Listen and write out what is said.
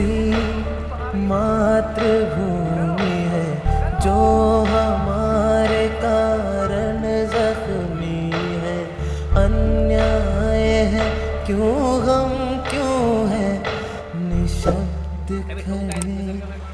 सी मातृभूमि है जो हमारे कारण जख्मी है। अन्याय है क्यों, गम क्यों है, निशब्द खड़े